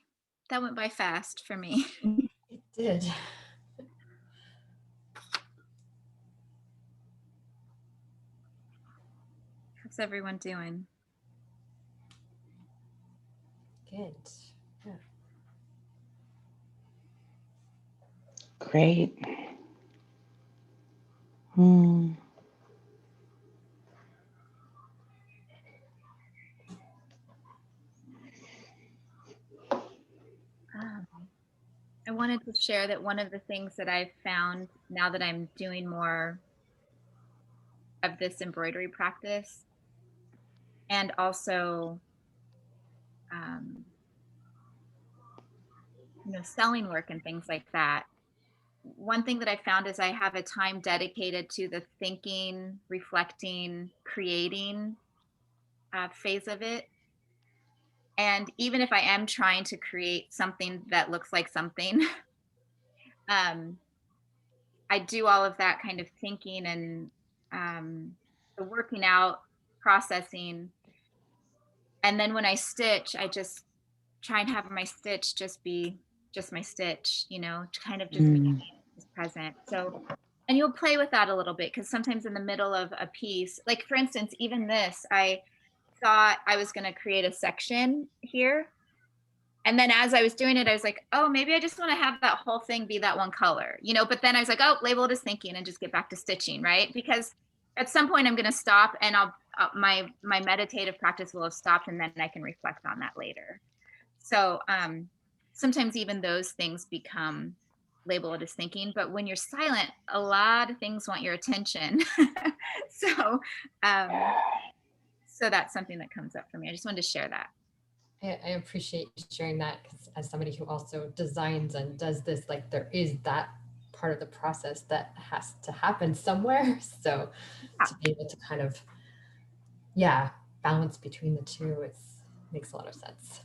That went by fast for me. It did. How's everyone doing? Good. Yeah. Great. Hmm. Um, I wanted to share that one of the things that I've found now that I'm doing more of this embroidery practice and also, um, selling work and things like that. One thing that I found is I have a time dedicated to the thinking, reflecting, creating phase of it. And even if I am trying to create something that looks like something, um, I do all of that kind of thinking and the working out, processing. And then when I stitch, I just try and have my stitch just be just my stitch, to kind of just be Mm. just present. So, and you'll play with that a little bit because sometimes in the middle of a piece, like for instance, even this, I thought I was going to create a section here. And then as I was doing it, I was like, oh, maybe I just want to have that whole thing be that one color, but then I was like, oh, label it as thinking and just get back to stitching, right? Because at some point I'm going to stop and my meditative practice will have stopped and then I can reflect on that later. So sometimes even those things become labeled as thinking, but when you're silent, a lot of things want your attention. so um, so that's something that comes up for me. I just wanted to share that. I appreciate you sharing that because as somebody who also designs and does this, like there is that part of the process that has to happen somewhere. So Yeah. to be able to kind of, yeah, balance between the two, makes a lot of sense.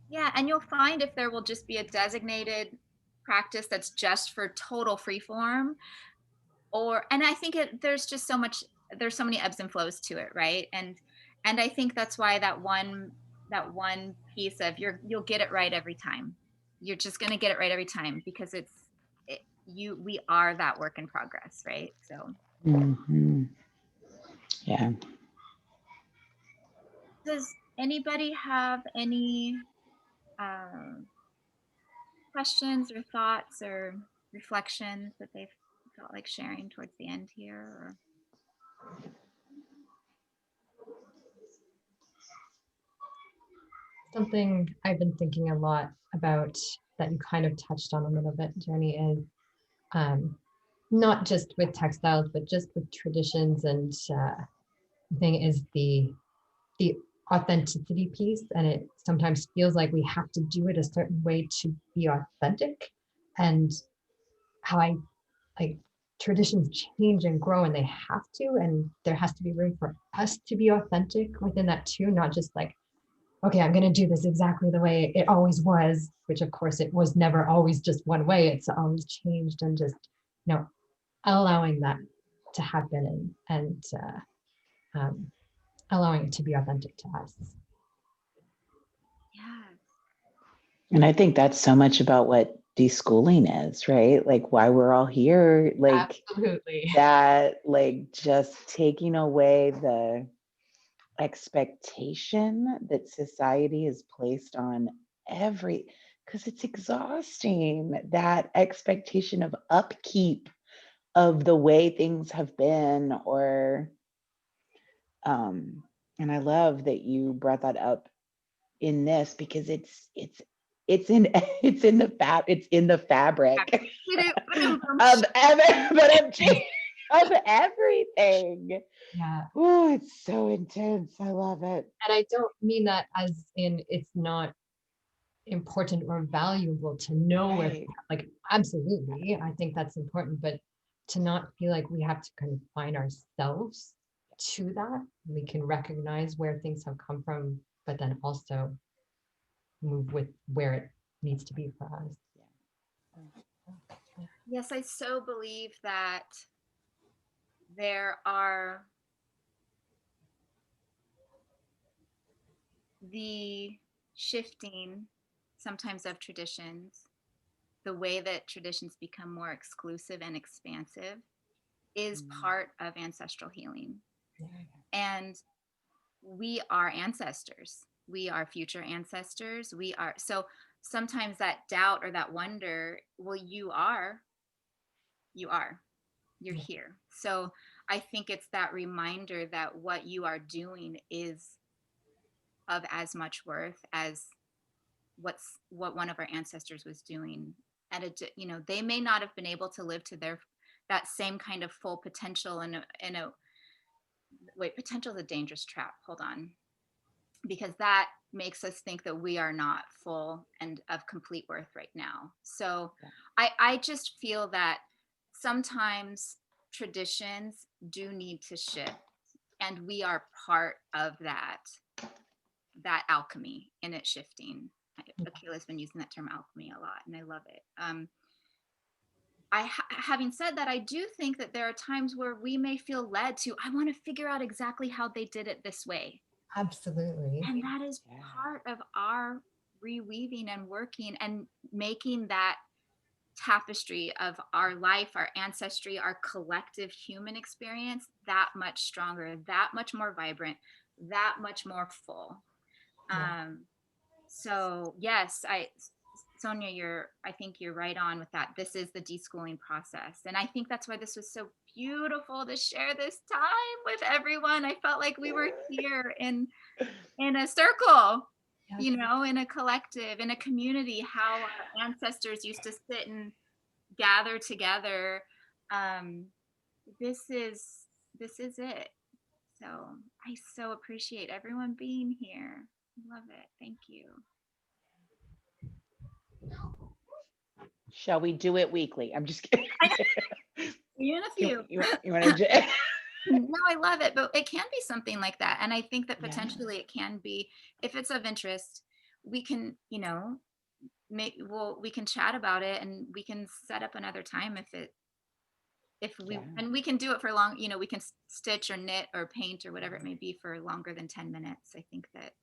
Yeah, and you'll find if there will just be a designated practice that's just for total free form, and I think there's so many ebbs and flows to it, right? And I think that's why that one piece of you'll get it right every time. You're just going to get it right every time because we are that work in progress, right? So Hmm. Yeah. does anybody have any um questions or thoughts or reflections that they've felt like sharing towards the end here? Or Something I've been thinking a lot about that you kind of touched on a little bit, Jenny, is not just with textiles, but just with traditions. And the thing is the authenticity piece. And it sometimes feels like we have to do it a certain way to be authentic. And how I like traditions change and grow and they have to, and there has to be room for us to be authentic within that too, not just like, okay, I'm going to do this exactly the way it always was, which of course it was never always just one way. It's always changed, and just, allowing that to happen and allowing it to be authentic to us. yeah, And I think that's so much about what deschooling is, right? Like why we're all here, like Absolutely. that, like just taking away the expectation that society has placed on because it's exhausting, that expectation of upkeep of the way things have been, or um and I love that you brought that up in this because it's in it's in the fabric of of everything. Yeah. Oh, it's so intense. I love it. And I don't mean that as in it's not important or valuable to know where, Right. like, absolutely, I think that's important, but to not feel like we have to confine ourselves to that. We can recognize where things have come from, but then also move with where it needs to be for us. yes, I so believe that there are the shifting sometimes of traditions, the way that traditions become more exclusive and expansive is part of ancestral healing. And we are ancestors. We are future ancestors. We are. So sometimes that doubt or that wonder, well, you're here. So I think it's that reminder that what you are doing is of as much worth as what one of our ancestors was doing at a, they may not have been able to live to that same kind of full potential wait, potential is a dangerous trap. Hold on. Because that makes us think that we are not full and of complete worth right now. So I just feel that sometimes traditions do need to shift, and we are part of that alchemy in it shifting. Akela's been using that term alchemy a lot, and I love it. Having said that, I do think that there are times where we may feel led to, I want to figure out exactly how they did it this way. Absolutely. And that is part of our reweaving and working and making that tapestry of our life, our ancestry, our collective human experience that much stronger, that much more vibrant, that much more full. So yes, Sonia, I think you're right on with that. This is the deschooling process. And I think that's why this was so beautiful to share this time with everyone. I felt like we were here in a circle, in a collective, in a community, how our ancestors used to sit and gather together. This is it. So I so appreciate everyone being here. Love it. Thank you. Shall we do it weekly? I'm just kidding. Even a few. You want to? No, I love it, but it can be something like that. And I think that potentially it can be, if it's of interest, we can, we can chat about it, and we can set up another time and we can do it for long, we can stitch or knit or paint or whatever it may be for longer than 10 minutes. I think that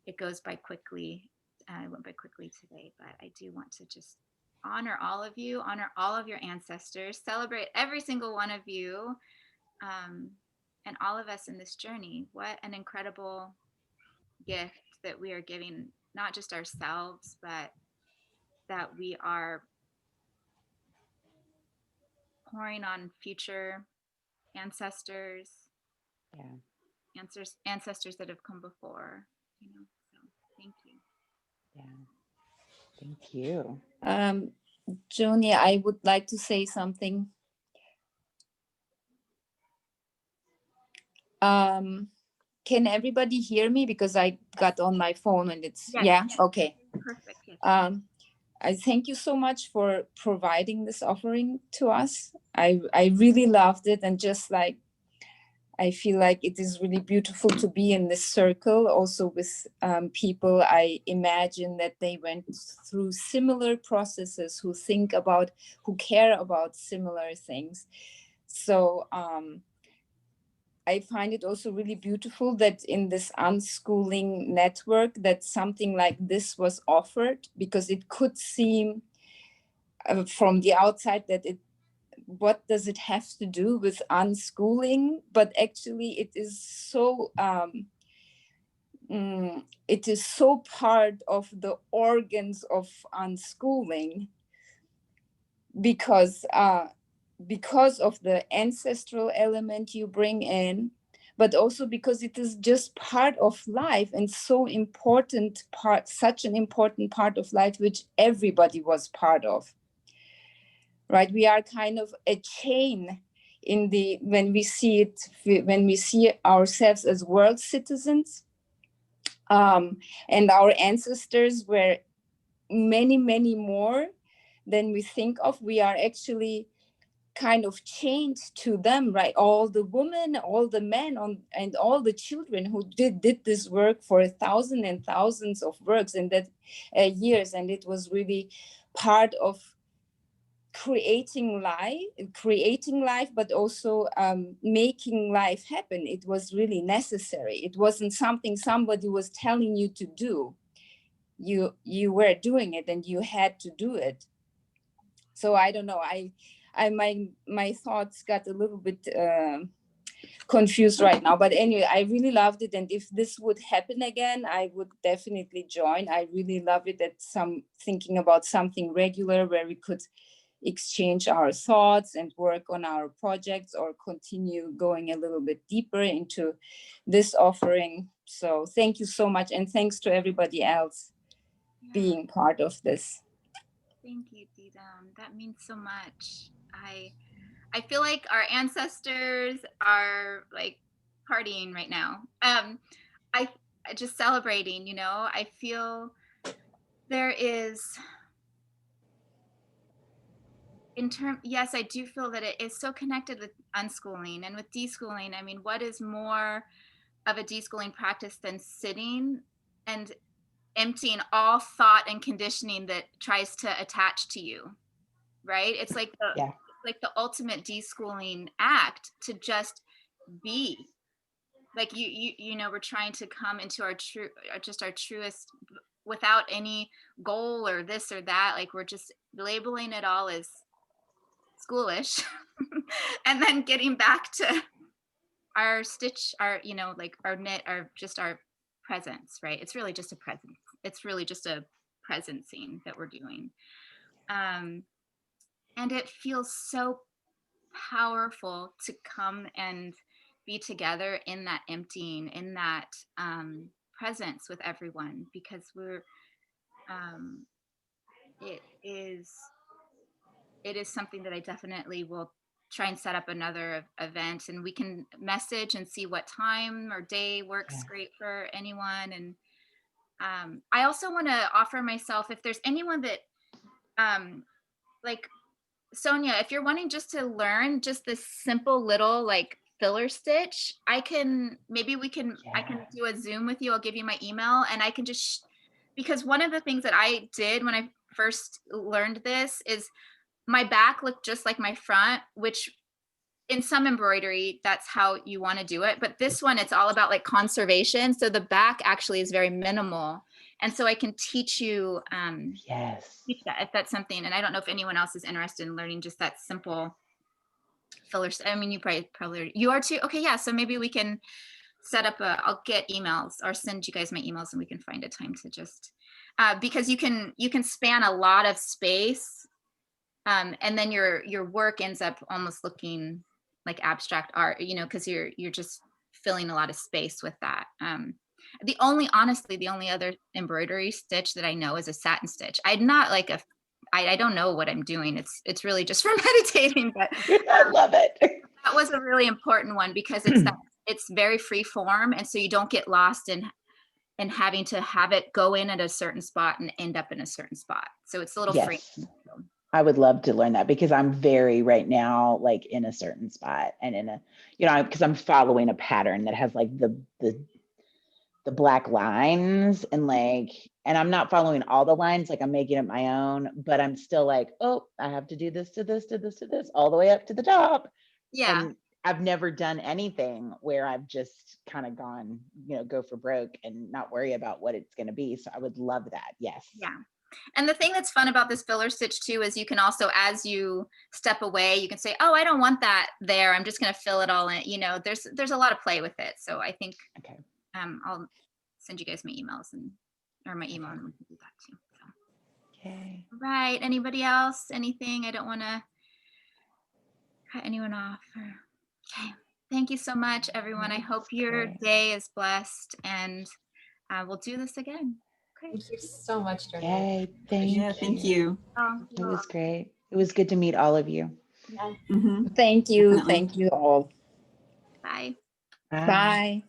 it goes by quickly. It went by quickly today, but I do want to just honor all of you, honor all of your ancestors, celebrate every single one of you, and all of us in this journey. What an incredible gift that we are giving, not just ourselves, but that we are pouring on future ancestors, ancestors that have come before, so thank you. Thank you. Joni, I would like to say something. Can everybody hear me? Because I got on my phone and it's, okay. Perfect. Yes. I thank you so much for providing this offering to us. I really loved it, and just like, I feel like it is really beautiful to be in this circle also with people I imagine that they went through similar processes, who care about similar things. So I find it also really beautiful that in this unschooling network that something like this was offered, because it could seem from the outside that what does it have to do with unschooling? But actually it is so part of the organs of unschooling, because of the ancestral element you bring in, but also because it is just part of life, and such an important part of life, which everybody was part of. Right, we are kind of a chain when we see ourselves as world citizens, and our ancestors were many, many more than we think of. We are actually kind of chained to them, right? All the women, all the men, and all the children who did this work for thousands and thousands of works and that years, and it was really part of creating life, but also making life happen. It was really necessary. It wasn't something somebody was telling you to do. you were doing it and you had to do it. So I don't know, my thoughts got a little bit confused right now, but anyway, I really loved it, and if this would happen again, I would definitely join. I really love it, that thinking about something regular where we could exchange our thoughts and work on our projects, or continue going a little bit deeper into this offering. So thank you so much, and thanks to everybody else being part of this. Thank you, Didam. That means so much. I feel like our ancestors are like partying right now. I just celebrating, you know. I feel there is yes, I do feel that it is so connected with unschooling and with deschooling. I mean, what is more of a deschooling practice than sitting and emptying all thought and conditioning that tries to attach to you, right? It's like the ultimate deschooling act, to just be. Like you know, we're trying to come into our truest, without any goal or this or that. Like, we're just labeling it all as schoolish and then getting back to our stitch, our, you know, like our knit, our presence, right? It's really just a presence. It's really just a presencing that we're doing. And it feels so powerful to come and be together in that emptying, in that presence with everyone, because we're it is something that I definitely will try and set up another event, and we can message and see what time or day works great for anyone. And I also want to offer myself, if there's anyone that like Sonia, if you're wanting just to learn just this simple little like filler stitch, I can do a Zoom with you. I'll give you my email, and I can just because one of the things that I did when I first learned this is my back looked just like my front, which in some embroidery, that's how you want to do it. But this one, it's all about like conservation. So the back actually is very minimal. And so I can teach you teach that, if that's something. And I don't know if anyone else is interested in learning just that simple filler. I mean, you probably you are too. Okay, yeah. So maybe we can set up I'll get emails or send you guys my emails, and we can find a time to just because you can span a lot of space. And then your work ends up almost looking like abstract art, you know, because you're just filling a lot of space with that. Honestly, the only other embroidery stitch that I know is a satin stitch. I'm not like I don't know what I'm doing. It's really just for meditating, but I love it. That was a really important one because it's very free form, and so you don't get lost in having to have it go in at a certain spot and end up in a certain spot. So it's a little free. I would love to learn that, because I'm very right now, like in a certain spot, and in a, you know, because I'm following a pattern that has like the black lines, and like, and I'm not following all the lines, like I'm making it my own, but I'm still like, oh, I have to do this to this to this to this all the way up to the top. Yeah. And I've never done anything where I've just kind of gone, you know, go for broke and not worry about what it's going to be. So I would love that. Yes. Yeah. And the thing that's fun about this filler stitch too is you can also, as you step away, you can say, oh, I don't want that there. I'm just going to fill it all in. You know, there's a lot of play with it. So I think I'll send you guys my emails or my email, and we can do that too. So. Okay. Right. Anybody else? Anything? I don't want to cut anyone off. Okay. Thank you so much, everyone. I hope your day is blessed, and we'll do this again. Okay. Thank you so much, Jordan. Yay, thank you. Oh, it was great. It was good to meet all of you. Yeah. Thank you. Definitely. Thank you all. Bye. Bye. Bye.